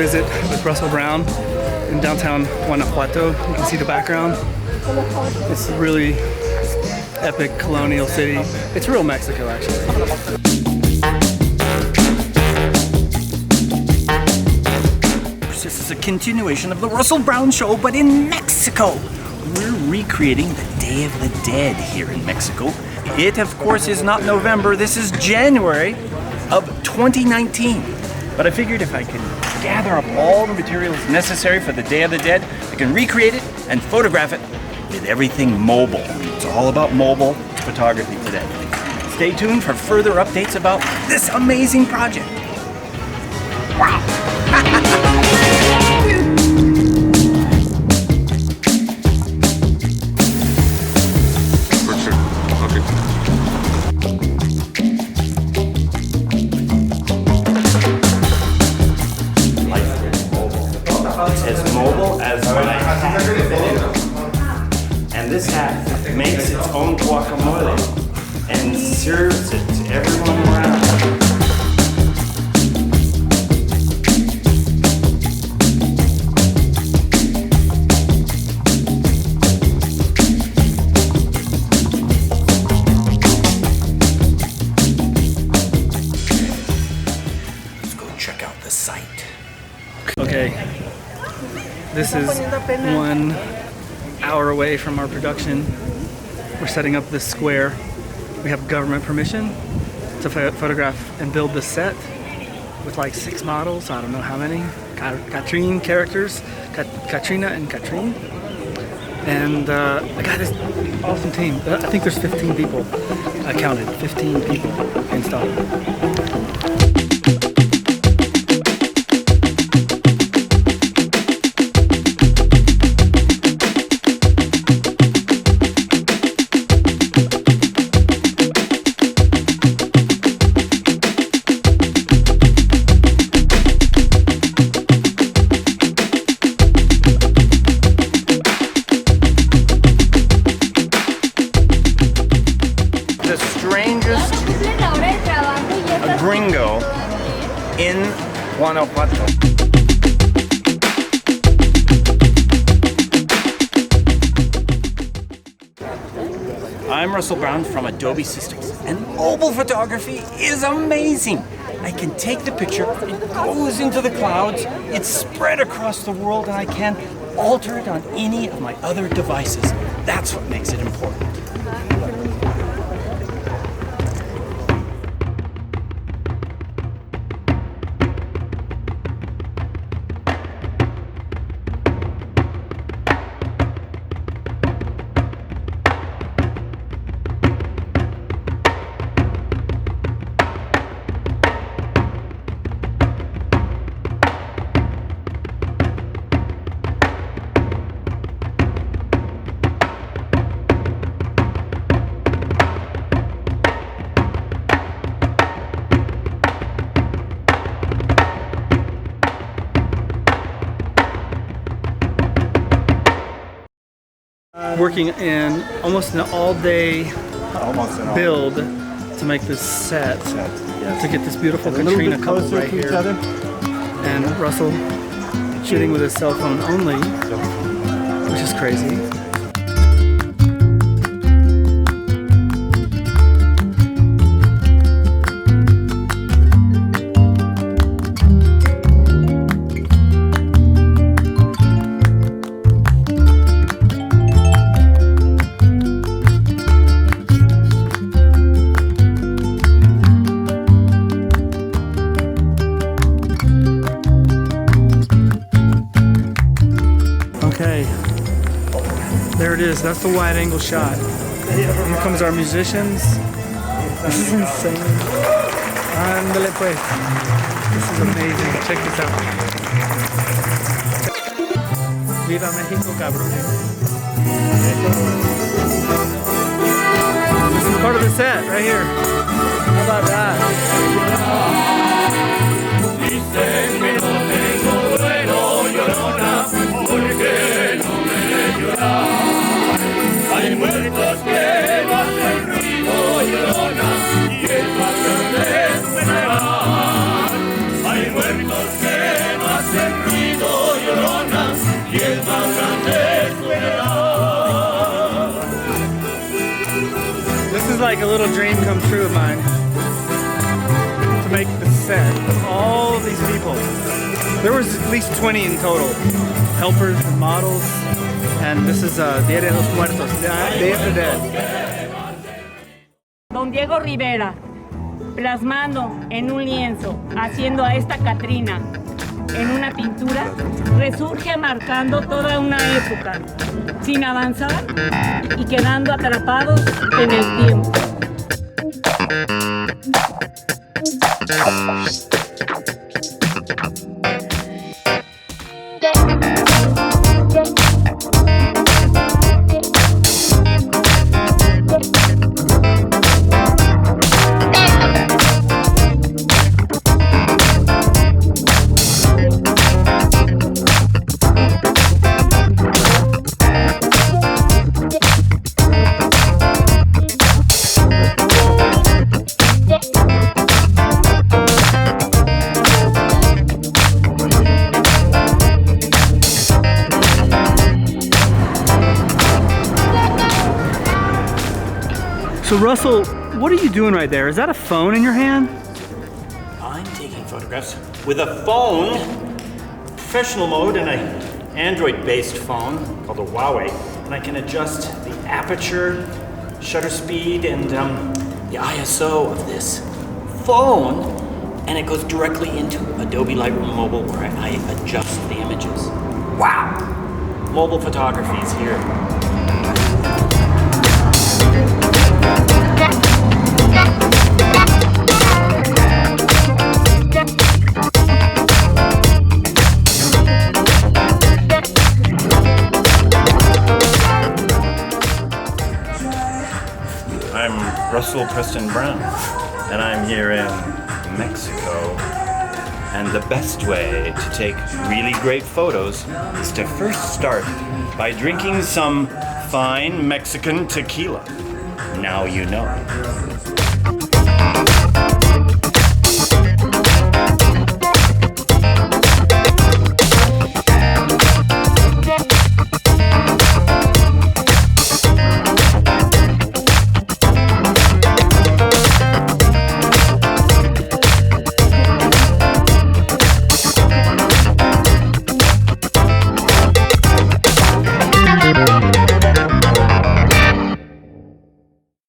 visit with Russell Brown in downtown Guanajuato. You can see the background. It's a really epic colonial city. It's real Mexico, actually. This is a continuation of the Russell Brown Show, but in Mexico. We're recreating the Day of the Dead here in Mexico. It, of course, is not November. This is January of 2019. But I figured if I can gather up all the materials necessary for the Day of the Dead, I can recreate it and photograph it with everything mobile. It's all about mobile photography today. Stay tuned for further updates about this amazing project. Wow! As mobile as my hat. And this hat makes its own guacamole and serves it to everyone around. Let's go check out the site. Okay. This is 1 hour away from our production. We're setting up this square. We have government permission to photograph and build this set with like 6 models. I don't know how many. Catrine characters, Catrina and Catrine. And I got this awesome team. I think there's 15 people. I counted 15 people installed. Gringo in Guanajuato. I'm Russell Brown from Adobe Systems, and mobile photography is amazing. I can take the picture, it goes into the clouds, it's spread across the world, and I can alter it on any of my other devices. That's what makes it important. Working in almost an all-day build to make this set, to get this beautiful Catrina couple right here. And Russell shooting with his cell phone only, which is crazy. Okay, there it is. That's the wide angle shot. Here comes our musicians. This is insane. Ándale pues. This is amazing. Check this out. Viva México, cabrón. This is part of the set right here. How about that? Hay muertos que no hacen ruido, llorona, y el patrón les pegará. Hay muertos que no hacen like a little dream come true of mine to make the set of all of these people. There was at least 20 in total, helpers and models, and this is Dia De Los Muertos, Day of the Dead. Don Diego Rivera, plasmando en un lienzo, haciendo a esta Catrina en una pintura, resurge marcando toda una época, sin avanzar y quedando atrapados en el tiempo. So Russell, what are you doing right there? Is that a phone in your hand? I'm taking photographs with a phone, professional mode, and an Android-based phone called a Huawei, and I can adjust the aperture, shutter speed, and the ISO of this phone, and it goes directly into Adobe Lightroom Mobile where I adjust the images. Wow! Mobile photography is here. I'm Russell Preston Brown, and I'm here in Mexico. And the best way to take really great photos is to first start by drinking some fine Mexican tequila. Now you know.